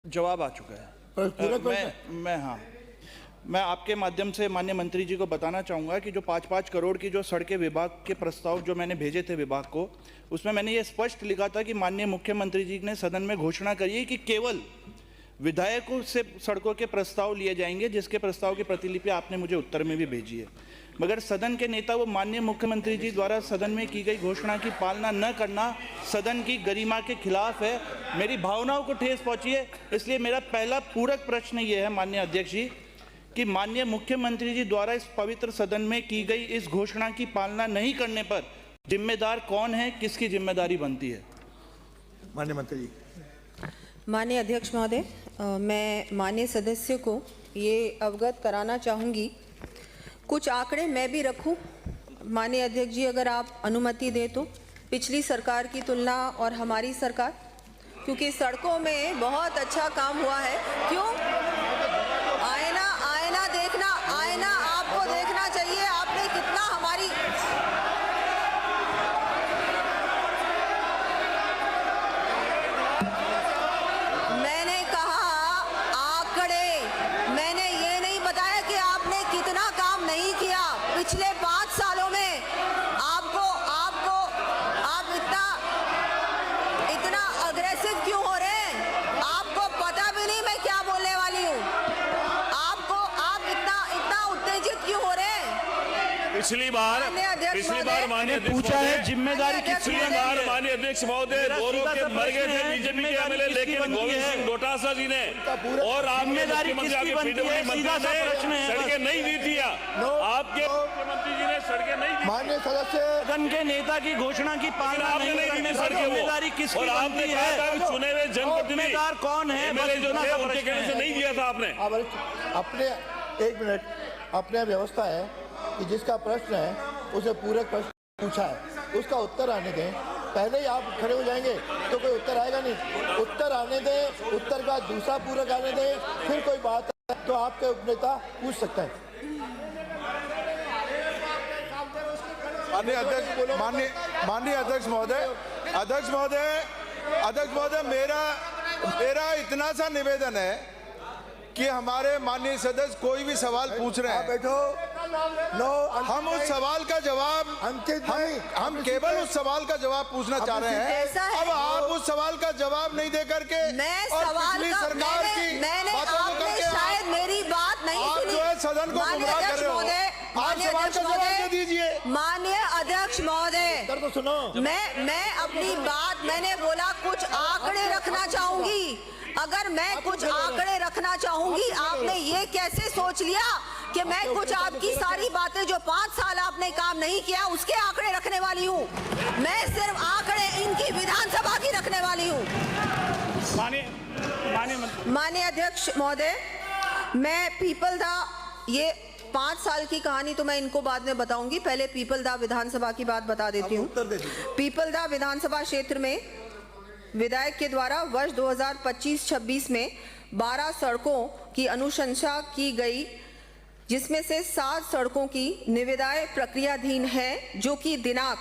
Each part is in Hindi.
जवाब आ चुका है। मैं आपके माध्यम से माननीय मंत्री जी को बताना चाहूँगा कि जो 5-5 करोड़ की जो सड़कें विभाग के प्रस्ताव जो मैंने भेजे थे विभाग को, उसमें मैंने ये स्पष्ट लिखा था कि माननीय मुख्यमंत्री जी ने सदन में घोषणा करी है कि केवल विधायकों से सड़कों के प्रस्ताव लिए जाएंगे, जिसके प्रस्ताव की प्रतिलिपि आपने मुझे उत्तर में भी भेजी है। मगर सदन के नेता वो माननीय मुख्यमंत्री जी द्वारा सदन में की गई घोषणा की पालना न करना सदन की गरिमा के खिलाफ है, मेरी भावनाओं को ठेस पहुंची है। इसलिए मेरा पहला पूरक प्रश्न ये है माननीय अध्यक्ष जी कि माननीय मुख्यमंत्री जी द्वारा इस पवित्र सदन में की गई इस घोषणा की पालना नहीं करने पर जिम्मेदार कौन है, किसकी जिम्मेदारी बनती है? माननीय मंत्री जी। माननीय अध्यक्ष महोदय, मैं माननीय सदस्य को ये अवगत कराना चाहूँगी, कुछ आंकड़े मैं भी रखूं। माननीय अध्यक्ष जी, अगर आप अनुमति दें तो पिछली सरकार की तुलना और हमारी सरकार, क्योंकि सड़कों में बहुत अच्छा काम हुआ है। क्यों? आईना देखना, आईना आपको देखना चाहिए, आपने कितना हमारी मैंने कहा आंकड़े, मैंने ये नहीं बताया कि आपने कितना काम नहीं किया पिछले 5 सालों में। आप इतना अग्रेसिव क्यों हो रहे हैं? आपको पता भी नहीं मैं क्या बोलने वाली हूँ। आप इतना उत्तेजित क्यों हो रहे हैं? पिछली बार माननीय पूछा है जिम्मेदारी पिछली बार माननीय अध्यक्ष महोदय गोरों के मर गए थे बीजेपी के एमएलए, लेकिन गोविंद सिंह डोटासरा जी ने और आपके मुख्यमंत्री आगे पीडब्ल्यूडी मंत्री ने सड़कें नहीं दी थी। आपके मुख्यमंत्री जी ने सड़कें नहीं दी। माननीय सदस्य सदन के नेता की घोषणा की पालना नहीं करने पर जिम्मेदारी किसकी बनती है? चुने हुए जनप्रतिनिधि कौन है? एमएलए जो थे उनके कहने से नहीं दिया था आपने। अपने 1 मिनट, अपने व्यवस्था है कि जिसका प्रश्न है उसे पूरक प्रश्न पूछा है, उसका उत्तर आने दें। पहले ही आप खड़े हो जाएंगे तो कोई उत्तर आएगा नहीं। उत्तर आने दें, उत्तर का दूसरा पूरक आने दें, फिर कोई बात है तो आपके उपनेता पूछ सकता है। माननीय अध्यक्ष महोदय, मेरा इतना सा निवेदन है कि हमारे माननीय सदस्य कोई भी सवाल पूछ रहे हैं, बैठो। हम उस सवाल का जवाब हम केवल उस सवाल का जवाब पूछना चाह रहे हैं। अब आप उस सवाल का जवाब नहीं दे करके और पिछली सरकार की बातों को करके शायद मेरी बात नहीं आप जो है सदन को गुमराह कर रहे हो। आप सवाल का जवाब दे दीजिए। माननीय अध्यक्ष महोदय, तो सुनो, मैं अपनी बात, मैंने बोला कुछ आंकड़े रखना चाहूंगी। अगर मैं कुछ आंकड़े रखना चाहूंगी, आपने ये कैसे सोच लिया कि मैं कुछ आपकी सारी बातें जो 5 साल आपने काम नहीं किया उसके आंकड़े रखने वाली हूँ? मैं सिर्फ आंकड़े इनकी विधानसभा की रखने वाली हूँ। माननीय अध्यक्ष महोदय, मैं पीपलदा, ये 5 साल की कहानी तो मैं इनको बाद में बताऊंगी, पहले पीपलदा विधानसभा की बात बता देती हूँ। पीपलदा विधानसभा क्षेत्र में विधायक के द्वारा वर्ष 2025-26 में 12 सड़कों की अनुशंसा की गई, जिसमें से 7 सड़कों की निविदाएं प्रक्रियाधीन है, जो कि दिनांक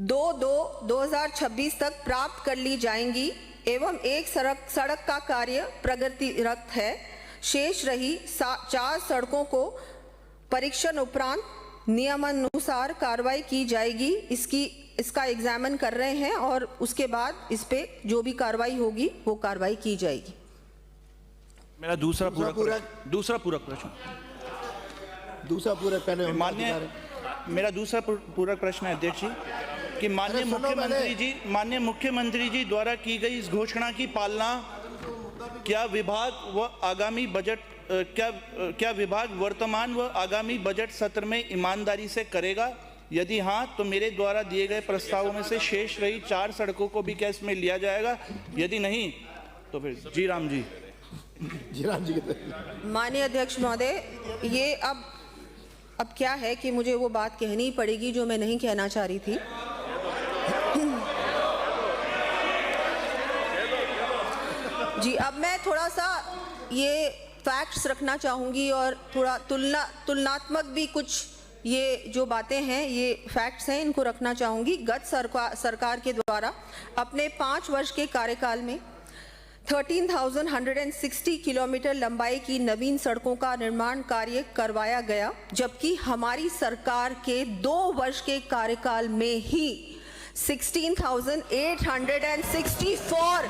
2/2/2026 तक प्राप्त कर ली जाएंगी एवं एक सड़क का कार्य प्रगतिरत है। शेष रही 4 सड़कों को परीक्षण उपरांत नियमानुसार कार्रवाई की जाएगी। इसका एग्जामिन कर रहे हैं और उसके बाद इस पे जो भी कार्रवाई होगी वो कार्रवाई की जाएगी। मेरा दूसरा पूरक प्रश्न है अध्यक्ष जी कि माननीय मुख्यमंत्री जी द्वारा की गई इस घोषणा की पालना क्या विभाग वर्तमान व आगामी बजट सत्र में ईमानदारी से करेगा? यदि हाँ, तो मेरे द्वारा दिए गए प्रस्तावों में से शेष रही 4 सड़कों को भी क्या इसमें लिया जाएगा? यदि नहीं तो फिर जी राम जी। माननीय अध्यक्ष महोदय, ये अब क्या है कि मुझे वो बात कहनी पड़ेगी जो मैं नहीं कहना चाह रही थी। जी, अब मैं थोड़ा सा ये फैक्ट्स रखना चाहूँगी और थोड़ा तुलनात्मक भी कुछ ये जो बातें हैं, ये फैक्ट्स हैं, इनको रखना चाहूँगी। गत सरकार के द्वारा अपने 5 वर्ष के कार्यकाल में 13,160 किलोमीटर लंबाई की नवीन सड़कों का निर्माण कार्य करवाया गया, जबकि हमारी सरकार के 2 वर्ष के कार्यकाल में ही 16,864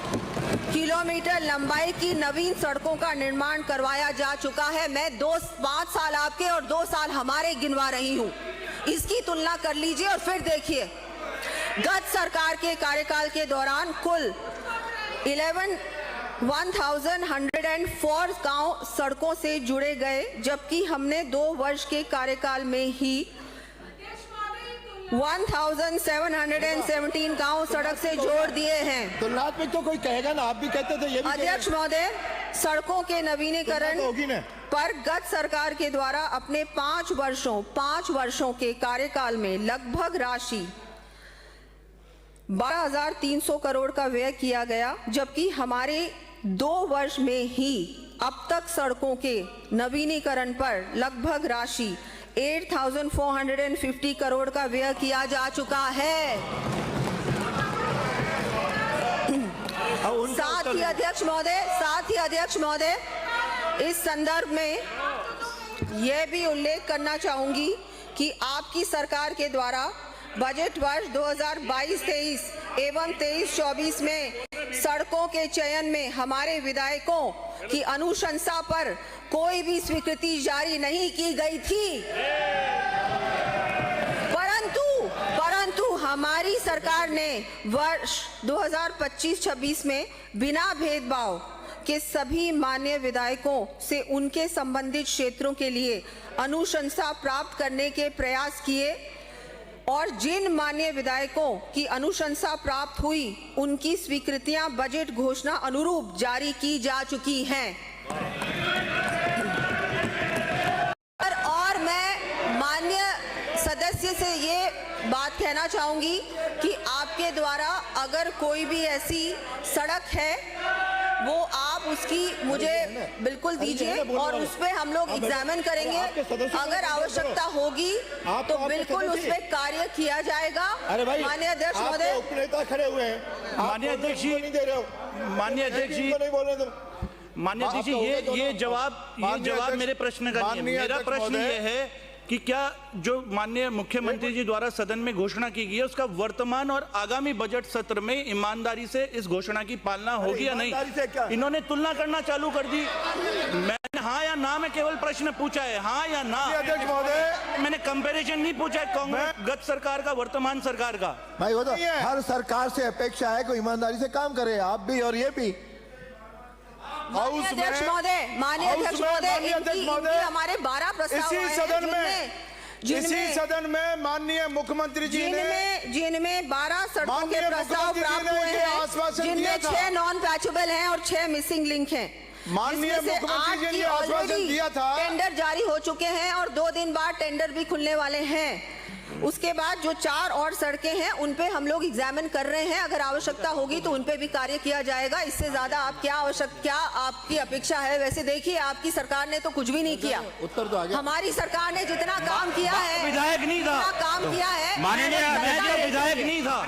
किलोमीटर लंबाई की नवीन सड़कों का निर्माण करवाया जा चुका है। मैं 5 साल आपके और 2 साल हमारे गिनवा रही हूँ। इसकी तुलना कर लीजिए और फिर देखिए, गत सरकार के कार्यकाल के दौरान कुल 1104 गांव सड़कों से जुड़े गए, जबकि हमने 2 वर्ष के कार्यकाल में ही 1717 गांव सड़क से जोड़ दिए हैं। तुलनात्मक तो कोई कहेगा ना, आप भी कहते थे, ये भी अध्यक्ष महोदय, सड़कों के नवीनीकरण पर गत सरकार के द्वारा अपने 5 वर्षों के कार्यकाल में लगभग राशि 12,300 करोड़ का व्यय किया गया, जबकि हमारे 2 वर्ष में ही अब तक सड़कों के नवीनीकरण पर लगभग राशि 8,450 करोड़ का व्यय किया जा चुका है। साथ ही अध्यक्ष महोदय, इस संदर्भ में यह भी उल्लेख करना चाहूंगी कि आपकी सरकार के द्वारा बजट वर्ष 2022-23 एवं 23-24 में सड़कों के चयन में हमारे विधायकों की अनुशंसा पर कोई भी स्वीकृति जारी नहीं की गई थी, परंतु हमारी सरकार ने वर्ष 2025-26 में बिना भेदभाव के सभी मान्य विधायकों से उनके संबंधित क्षेत्रों के लिए अनुशंसा प्राप्त करने के प्रयास किए और जिन माननीय विधायकों की अनुशंसा प्राप्त हुई उनकी स्वीकृतियां बजट घोषणा अनुरूप जारी की जा चुकी हैं। और मैं माननीय सदस्य से ये बात कहना चाहूंगी कि आपके द्वारा अगर कोई भी ऐसी सड़क है वो आप उसकी मुझे बिल्कुल दीजिए और उस पे हम लोग एग्जामिन करेंगे। अगर आवश्यकता होगी तो बिल्कुल उस पे कार्य किया जाएगा। माननीय अध्यक्ष महोदय, उपनेता खड़े हुए हैं, माननीय अध्यक्ष जी, माननीय अध्यक्ष जी, ये जवाब मेरे प्रश्न का नहीं है। मेरा प्रश्न ये है कि क्या जो माननीय मुख्यमंत्री जी द्वारा सदन में घोषणा की गई है उसका वर्तमान और आगामी बजट सत्र में ईमानदारी से इस घोषणा की पालना होगी या नहीं? इन्होंने तुलना करना चालू कर दी। मैंने हाँ या ना में केवल प्रश्न पूछा है, हाँ या ना। अध्यक्ष महोदय, मैंने कंपैरिजन नहीं पूछा है कांग्रेस गत सरकार का वर्तमान सरकार का। भाई वो तो हर सरकार से अपेक्षा है कोई ईमानदारी से काम करे, आप भी और ये भी। माननीय अध्यक्ष महोदय, हमारे 12 प्रस्ताव इसी सदन में माननीय मुख्यमंत्री जी ने जिनमें 12 सड़कों के प्रस्ताव प्राप्त हुए हैं, जिनमें 6 नॉन पैचेबल हैं और 6 मिसिंग लिंक हैं। माननीय मुख्यमंत्री जी ने आश्वासन दिया था, टेंडर जारी हो चुके हैं और 2 दिन बाद टेंडर भी खुलने वाले हैं। उसके बाद जो 4 और सड़कें हैं उन पे हम लोग एग्जामिन कर रहे हैं। अगर आवश्यकता होगी तो उन पे भी कार्य किया जाएगा। इससे ज्यादा आप क्या आपकी अपेक्षा है? वैसे देखिए, आपकी सरकार ने तो कुछ भी नहीं किया। उत्तर तो आ गया। हमारी सरकार ने जितना काम किया है, विधायक नहीं था, काम किया है, माननीय विधायक नहीं था।